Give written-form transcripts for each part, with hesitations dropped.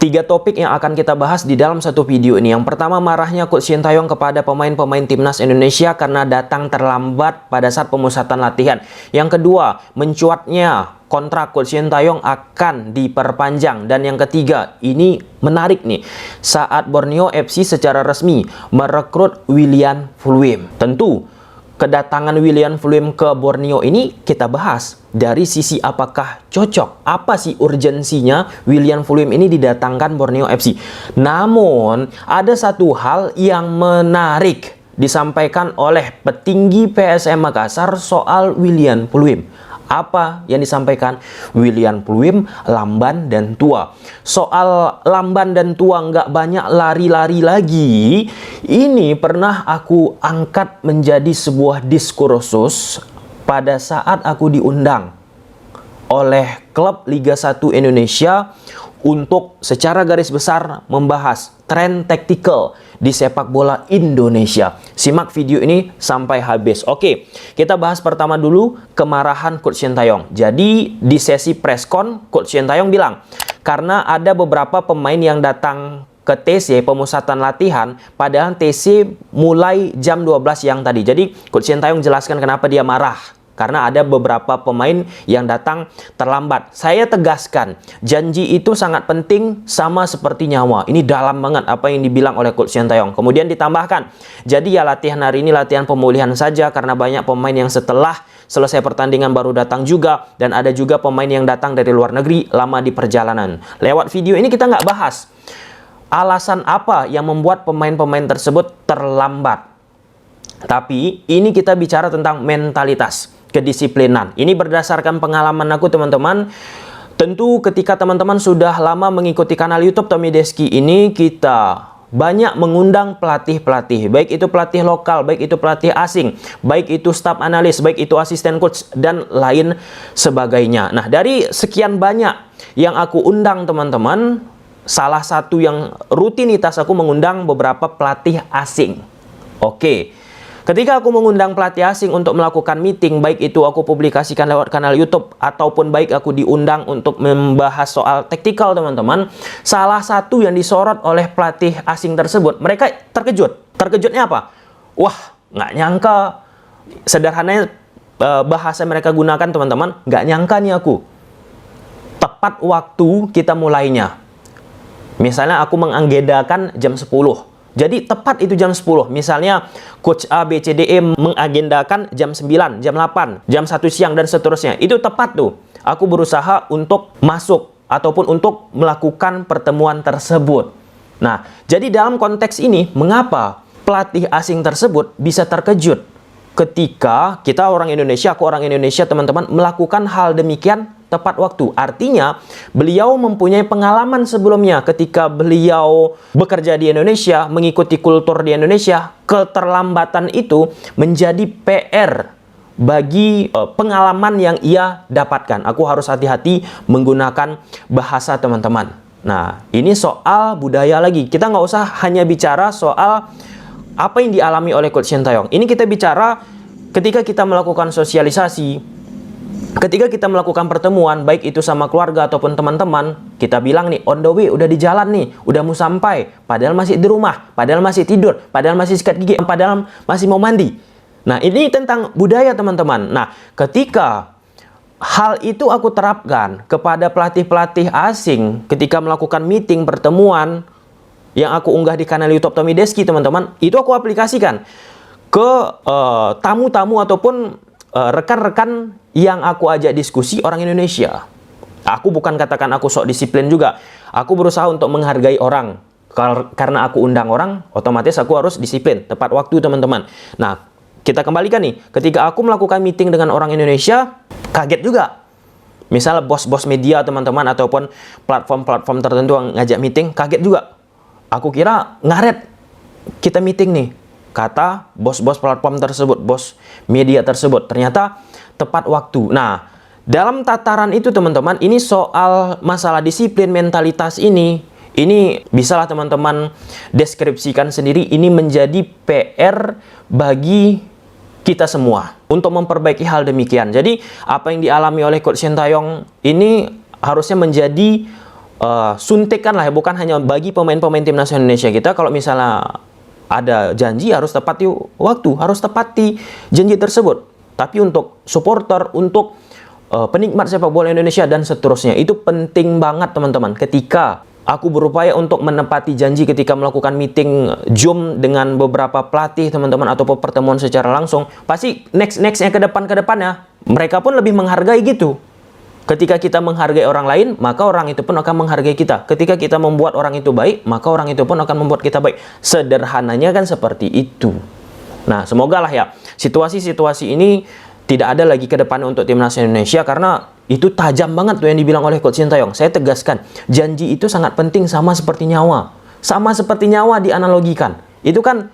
Tiga topik yang akan kita bahas di dalam satu video ini. Yang pertama, marahnya Coach Sintayong kepada pemain-pemain timnas Indonesia karena datang terlambat pada saat pemusatan latihan. Yang kedua, mencuatnya kontrak Coach Sintayong akan diperpanjang. Dan yang ketiga, ini menarik nih, saat Borneo FC secara resmi merekrut William Fluim. Tentu kedatangan William Fluim ke Borneo ini kita bahas dari sisi apakah cocok, apa sih urgensinya William Fluim ini didatangkan Borneo FC. Namun ada satu hal yang menarik disampaikan oleh petinggi PSM Makassar soal William Fluim. Apa yang disampaikan? William Fluim lamban dan tua. Soal lamban dan tua nggak banyak lari-lari lagi, ini pernah aku angkat menjadi sebuah diskursus pada saat aku diundang oleh klub Liga 1 Indonesia untuk secara garis besar membahas tren taktikal di sepak bola Indonesia. Simak video ini sampai habis. Oke, kita bahas pertama dulu kemarahan Coach Sintayong. Jadi di sesi preskon, Coach Sintayong bilang, karena ada beberapa pemain yang datang ke TC pemusatan latihan, padahal TC mulai jam 12 siang tadi. Jadi Coach Sintayong jelaskan kenapa dia marah. Karena ada beberapa pemain yang datang terlambat. Saya tegaskan, janji itu sangat penting sama seperti nyawa. Ini dalam banget apa yang dibilang oleh Coach Sintayong. Kemudian ditambahkan, jadi ya latihan hari ini latihan pemulihan saja karena banyak pemain yang setelah selesai pertandingan baru datang juga. Dan ada juga pemain yang datang dari luar negeri lama di perjalanan. Lewat video ini kita nggak bahas alasan apa yang membuat pemain-pemain tersebut terlambat. Tapi ini kita bicara tentang mentalitas, kedisiplinan. Ini berdasarkan pengalaman aku, teman-teman. Tentu ketika teman-teman sudah lama mengikuti kanal YouTube Tommy Deski ini, kita banyak mengundang pelatih-pelatih, baik itu pelatih lokal, baik itu pelatih asing, baik itu staf analis, baik itu asisten coach, dan lain sebagainya. Nah, dari sekian banyak yang aku undang, teman-teman, salah satu yang rutinitas aku mengundang beberapa pelatih asing. Oke. Ketika aku mengundang pelatih asing untuk melakukan meeting, baik itu aku publikasikan lewat kanal YouTube ataupun baik aku diundang untuk membahas soal taktikal, teman-teman, salah satu yang disorot oleh pelatih asing tersebut, mereka terkejut. Terkejutnya apa? Wah, nggak nyangka. Sederhananya bahasa mereka gunakan, teman-teman, nggak nyangka nih aku. Tepat waktu kita mulainya. Misalnya aku mengagendakan jam 10. Jadi tepat itu jam 10. Misalnya Coach A, B, C, D, E mengagendakan jam 9, jam 8, jam 1 siang dan seterusnya. Itu tepat tuh. Aku berusaha untuk masuk ataupun untuk melakukan pertemuan tersebut. Nah, jadi dalam konteks ini, mengapa pelatih asing tersebut bisa terkejut ketika kita orang Indonesia, aku orang Indonesia, teman-teman, melakukan hal demikian tepat waktu. Artinya, beliau mempunyai pengalaman sebelumnya ketika beliau bekerja di Indonesia, mengikuti kultur di Indonesia. Keterlambatan itu menjadi PR bagi pengalaman yang ia dapatkan. Aku harus hati-hati menggunakan bahasa, teman-teman. Nah, ini soal budaya lagi. Kita nggak usah hanya bicara soal apa yang dialami oleh Coach Sintayong. Ini kita bicara ketika kita melakukan sosialisasi, ketika kita melakukan pertemuan, baik itu sama keluarga ataupun teman-teman, kita bilang nih, on the way, udah di jalan nih, udah mau sampai, padahal masih di rumah, padahal masih tidur, padahal masih sikat gigi, padahal masih mau mandi. Nah, ini tentang budaya, teman-teman. Nah, ketika hal itu aku terapkan kepada pelatih-pelatih asing, ketika melakukan meeting, pertemuan, yang aku unggah di kanal YouTube Tommy Deski, teman-teman, itu aku aplikasikan ke tamu-tamu ataupun rekan-rekan yang aku ajak diskusi orang Indonesia. Aku bukan katakan aku sok disiplin juga. Aku berusaha untuk menghargai orang. Karena aku undang orang, otomatis aku harus disiplin, tepat waktu, teman-teman. Nah, kita kembalikan nih. Ketika aku melakukan meeting dengan orang Indonesia, kaget juga. Misal bos-bos media, teman-teman, ataupun platform-platform tertentu yang ngajak meeting, kaget juga. Aku kira ngaret kita meeting nih, kata bos-bos platform tersebut, bos media tersebut. Ternyata tepat waktu. Nah, dalam tataran itu, teman-teman, ini soal masalah disiplin, mentalitas ini bisalah teman-teman deskripsikan sendiri. Ini menjadi PR bagi kita semua untuk memperbaiki hal demikian. Jadi, apa yang dialami oleh Coach Sintayong ini harusnya menjadi suntikan lah ya, bukan hanya bagi pemain-pemain timnas Indonesia kita. Kalau misalnya ada janji harus tepati waktu, harus tepati janji tersebut. Tapi untuk supporter, untuk penikmat sepak bola Indonesia dan seterusnya, itu penting banget teman-teman. Ketika aku berupaya untuk menepati janji ketika melakukan meeting Zoom dengan beberapa pelatih teman-teman, atau pertemuan secara langsung, pasti nextnya ke depannya mereka pun lebih menghargai gitu. Ketika kita menghargai orang lain, maka orang itu pun akan menghargai kita. Ketika kita membuat orang itu baik, maka orang itu pun akan membuat kita baik. Sederhananya kan seperti itu. Nah, semoga lah ya situasi-situasi ini tidak ada lagi ke depannya untuk timnas Indonesia, karena itu tajam banget tuh yang dibilang oleh Coach Sintayong. Saya tegaskan, janji itu sangat penting, sama seperti nyawa. Sama seperti nyawa dianalogikan. Itu kan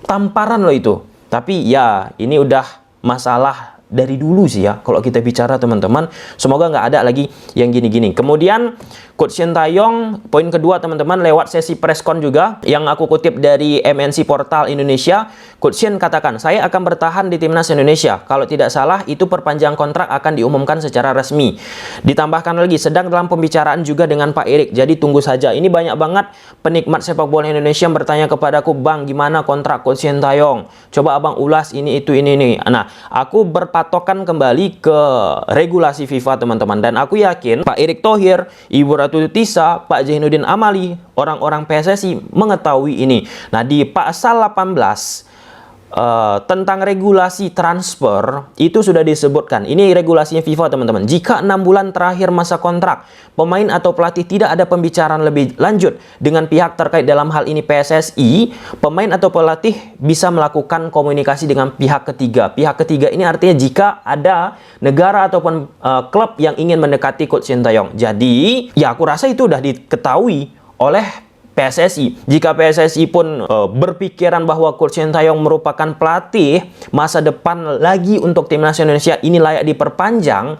tamparan loh itu. Tapi ya ini udah masalah dari dulu sih ya, kalau kita bicara teman-teman. Semoga nggak ada lagi yang gini-gini. Kemudian Coach Sintayong, poin kedua teman-teman, lewat sesi preskon juga yang aku kutip dari MNC Portal Indonesia, Coach Shin katakan, saya akan bertahan di timnas Indonesia. Kalau tidak salah, itu perpanjang kontrak akan diumumkan secara resmi. Ditambahkan lagi, sedang dalam pembicaraan juga dengan Pak Erik, jadi tunggu saja. Ini banyak banget penikmat sepak bola Indonesia yang bertanya kepadaku, Bang, gimana kontrak Coach Sintayong? Coba abang ulas ini, itu, ini. Nah, aku berpatokan kembali ke regulasi FIFA teman-teman, dan aku yakin Pak Erick Thohir, Ibu Ratu Tisa, Pak Zainuddin Amali, orang-orang PSSI mengetahui ini. Nah, di pasal 18 tentang regulasi transfer itu sudah disebutkan. Ini regulasinya FIFA teman-teman. Jika 6 bulan terakhir masa kontrak pemain atau pelatih tidak ada pembicaraan lebih lanjut dengan pihak terkait, dalam hal ini PSSI, pemain atau pelatih bisa melakukan komunikasi dengan pihak ketiga. Pihak ketiga ini artinya jika ada negara ataupun klub yang ingin mendekati Coach Sintayong. Jadi ya aku rasa itu sudah diketahui oleh PSSI. Jika PSSI pun berpikiran bahwa Coach Sintayong merupakan pelatih masa depan lagi untuk timnas Indonesia, ini layak diperpanjang,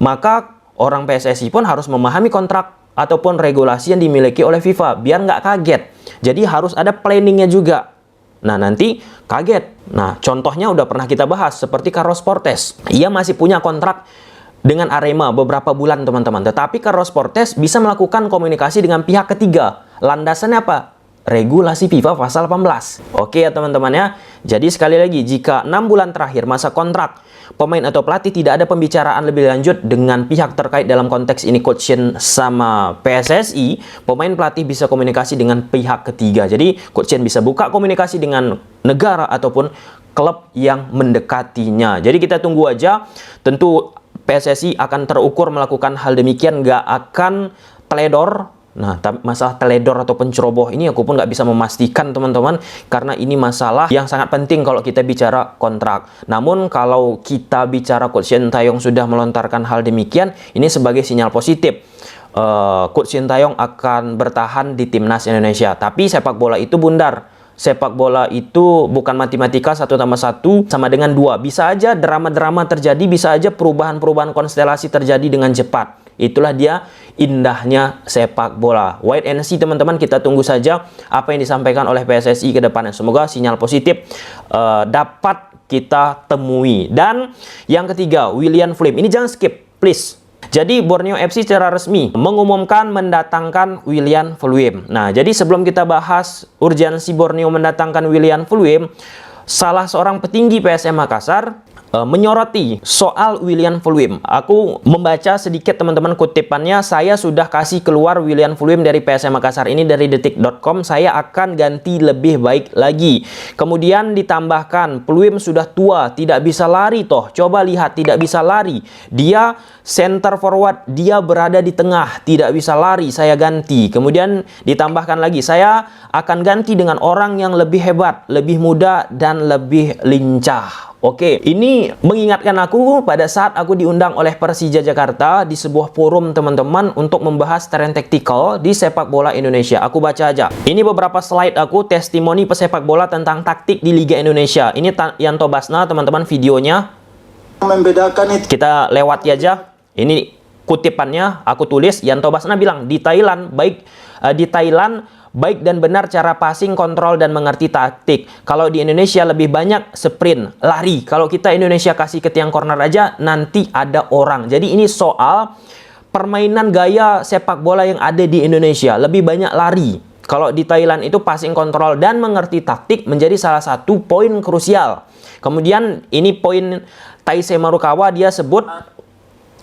maka orang PSSI pun harus memahami kontrak ataupun regulasi yang dimiliki oleh FIFA biar nggak kaget. Jadi harus ada planningnya juga. Nah, nanti kaget. Nah, contohnya udah pernah kita bahas seperti Carlos Portes. Ia masih punya kontrak dengan Arema beberapa bulan teman-teman. Tetapi Carlos Portes bisa melakukan komunikasi dengan pihak ketiga. Landasannya apa? Regulasi FIFA pasal 18. Oke ya teman-teman ya. Jadi sekali lagi, jika 6 bulan terakhir masa kontrak pemain atau pelatih tidak ada pembicaraan lebih lanjut dengan pihak terkait, dalam konteks ini Coach Shin sama PSSI, pemain pelatih bisa komunikasi dengan pihak ketiga. Jadi Coach Shin bisa buka komunikasi dengan negara ataupun klub yang mendekatinya. Jadi kita tunggu aja. Tentu PSSI akan terukur melakukan hal demikian, nggak akan teledor. Nah, masalah teledor atau penceroboh ini aku pun nggak bisa memastikan teman-teman, karena ini masalah yang sangat penting kalau kita bicara kontrak. Namun kalau kita bicara Coach Sintayong sudah melontarkan hal demikian, ini sebagai sinyal positif. Coach Sintayong akan bertahan di timnas Indonesia. Tapi sepak bola itu bundar. Sepak bola itu bukan matematika 1 tambah 1 sama dengan 2. Bisa aja drama-drama terjadi, bisa aja perubahan-perubahan konstelasi terjadi dengan cepat. Itulah dia indahnya sepak bola. Wait and see teman-teman, kita tunggu saja apa yang disampaikan oleh PSSI ke depannya. Semoga sinyal positif dapat kita temui. Dan yang ketiga, William Flim. Ini jangan skip, please. Jadi Borneo FC secara resmi mengumumkan mendatangkan William Fluim. Nah, jadi sebelum kita bahas urgensi Borneo mendatangkan William Fluim, salah seorang petinggi PSM Makassar menyoroti soal William Fluim. Aku membaca sedikit teman-teman kutipannya. Saya sudah kasih keluar William Fluim dari PSM Makassar, ini dari detik.com. Saya akan ganti lebih baik lagi. Kemudian ditambahkan, Fluim sudah tua, tidak bisa lari toh. Coba lihat, tidak bisa lari. Dia center forward, dia berada di tengah, tidak bisa lari, saya ganti. Kemudian ditambahkan lagi, saya akan ganti dengan orang yang lebih hebat, lebih muda, dan lebih lincah. Oke, ini mengingatkan aku pada saat aku diundang oleh Persija Jakarta di sebuah forum teman-teman untuk membahas tren taktikal di sepak bola Indonesia. Aku baca aja. Ini beberapa slide aku, testimoni pesepak bola tentang taktik di Liga Indonesia. Ini Yanto Basna teman-teman videonya. Membedakan itu. Kita lewati aja. Ini kutipannya aku tulis. Yanto Basna bilang di Thailand baik dan benar cara passing, kontrol, dan mengerti taktik. Kalau di Indonesia lebih banyak sprint, lari. Kalau kita Indonesia kasih ke tiang corner aja, nanti ada orang. Jadi ini soal permainan gaya sepak bola yang ada di Indonesia. Lebih banyak lari. Kalau di Thailand itu passing control dan mengerti taktik menjadi salah satu poin krusial. Kemudian ini poin Taisei Marukawa, dia sebut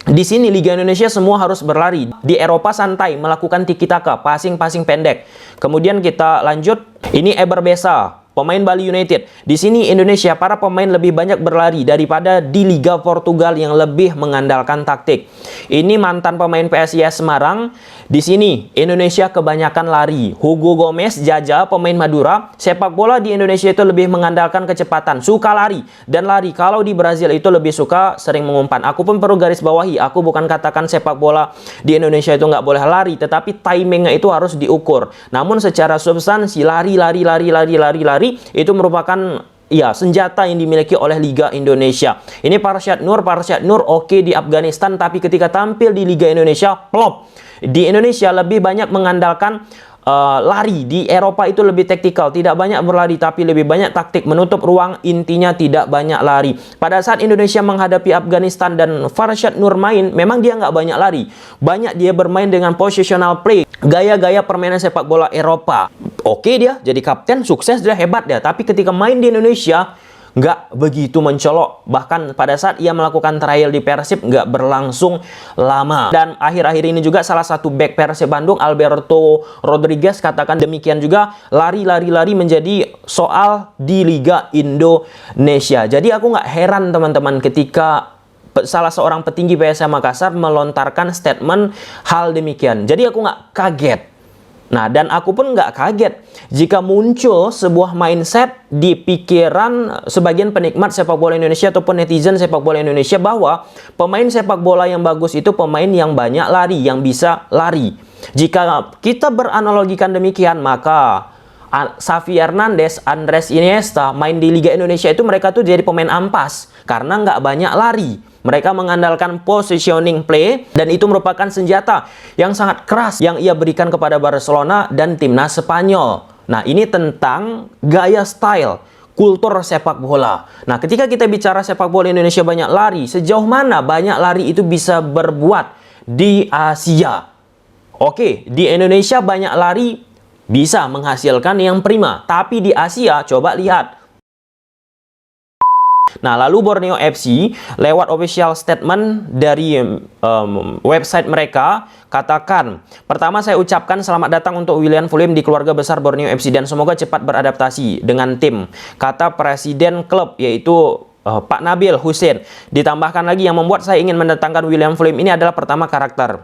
di sini Liga Indonesia semua harus berlari. Di Eropa santai, melakukan tiki taka, passing pendek. Kemudian kita lanjut, ini Eber Besa, pemain Bali United. Di sini Indonesia para pemain lebih banyak berlari daripada di Liga Portugal yang lebih mengandalkan taktik. Ini mantan pemain PSIS Semarang. Di sini Indonesia kebanyakan lari. Hugo Gomez, Jaja, pemain Madura. Sepak bola di Indonesia itu lebih mengandalkan kecepatan, suka lari dan lari. Kalau di Brazil itu lebih suka sering mengumpan. Aku pun perlu garis bawahi, aku bukan katakan sepak bola di Indonesia itu nggak boleh lari, tetapi timingnya itu harus diukur. Namun secara substansi lari itu merupakan senjata yang dimiliki oleh Liga Indonesia. Ini Parsyad Nur oke di Afghanistan, tapi ketika tampil di Liga Indonesia plop. Di Indonesia lebih banyak mengandalkan lari. Di Eropa itu lebih taktikal, tidak banyak berlari tapi lebih banyak taktik, menutup ruang, intinya tidak banyak lari. Pada saat Indonesia menghadapi Afghanistan dan Farshad Nur main, memang dia nggak banyak lari, banyak dia bermain dengan positional play, gaya-gaya permainan sepak bola Eropa. Oke, dia jadi kapten, sukses, dia hebat dia, tapi ketika main di Indonesia nggak begitu mencolok. Bahkan pada saat ia melakukan trial di Persib nggak berlangsung lama. Dan akhir-akhir ini juga salah satu back Persib Bandung, Alberto Rodriguez, katakan demikian juga, lari menjadi soal di Liga Indonesia. Jadi aku nggak heran teman-teman ketika salah seorang petinggi PSM Makassar melontarkan statement hal demikian. Jadi aku nggak kaget. Nah, dan aku pun nggak kaget jika muncul sebuah mindset di pikiran sebagian penikmat sepak bola Indonesia ataupun netizen sepak bola Indonesia bahwa pemain sepak bola yang bagus itu pemain yang banyak lari, yang bisa lari. Jika kita beranalogikan demikian, maka Xavi Hernandez, Andres Iniesta main di Liga Indonesia itu mereka tuh jadi pemain ampas karena nggak banyak lari. Mereka mengandalkan positioning play dan itu merupakan senjata yang sangat keras yang ia berikan kepada Barcelona dan timnas Spanyol. Nah, ini tentang gaya style, kultur sepak bola. Nah, ketika kita bicara sepak bola Indonesia banyak lari, sejauh mana banyak lari itu bisa berbuat di Asia? Oke, di Indonesia banyak lari bisa menghasilkan yang prima, tapi di Asia coba lihat. Nah, lalu Borneo FC lewat official statement dari website mereka katakan, pertama saya ucapkan selamat datang untuk William Fulim di keluarga besar Borneo FC dan semoga cepat beradaptasi dengan tim, kata presiden klub yaitu Pak Nabil Hussein. Ditambahkan lagi, yang membuat saya ingin mendatangkan William Fulim ini adalah pertama karakter.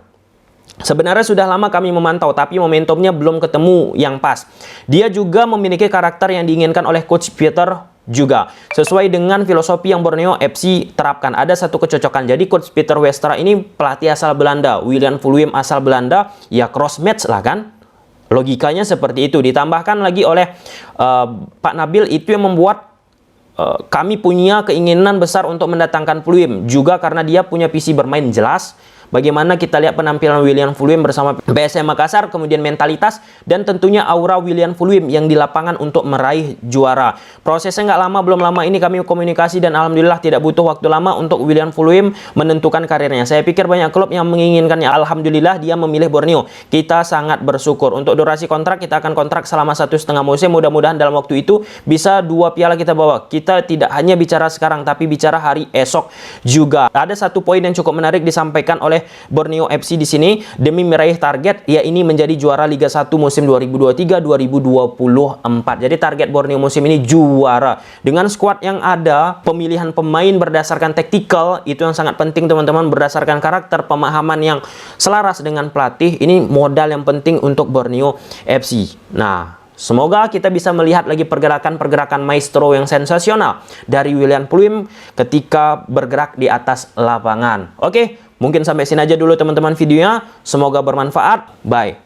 Sebenarnya sudah lama kami memantau, tapi momentumnya belum ketemu yang pas. Dia juga memiliki karakter yang diinginkan oleh Coach Peter juga. Sesuai dengan filosofi yang Borneo FC terapkan, ada satu kecocokan. Jadi Coach Peter Westra ini pelatih asal Belanda, William Fulim asal Belanda, ya cross match lah kan. Logikanya seperti itu. Ditambahkan lagi oleh Pak Nabil, itu yang membuat kami punya keinginan besar untuk mendatangkan Fulim. Juga karena dia punya visi bermain jelas. Bagaimana kita lihat penampilan William Fulim bersama PSM Makassar, kemudian mentalitas, dan tentunya aura William Fulim yang di lapangan untuk meraih juara. Prosesnya nggak lama, belum lama ini kami komunikasi dan alhamdulillah tidak butuh waktu lama untuk William Fulim menentukan karirnya. Saya pikir banyak klub yang menginginkannya. Alhamdulillah dia memilih Borneo. Kita sangat bersyukur. Untuk durasi kontrak, kita akan kontrak selama 1,5 musim. Mudah-mudahan dalam waktu itu bisa 2 piala kita bawa. Kita tidak hanya bicara sekarang, tapi bicara hari esok juga. Ada satu poin yang cukup menarik disampaikan oleh Borneo FC di sini, demi meraih target ya ini menjadi juara Liga 1 musim 2023-2024. Jadi target Borneo musim ini juara. Dengan skuad yang ada, pemilihan pemain berdasarkan taktikal itu yang sangat penting teman-teman, berdasarkan karakter, pemahaman yang selaras dengan pelatih, ini modal yang penting untuk Borneo FC. Nah, semoga kita bisa melihat lagi pergerakan-pergerakan maestro yang sensasional dari William Fulim ketika bergerak di atas lapangan. Oke, mungkin sampai sini aja dulu teman-teman videonya. Semoga bermanfaat. Bye.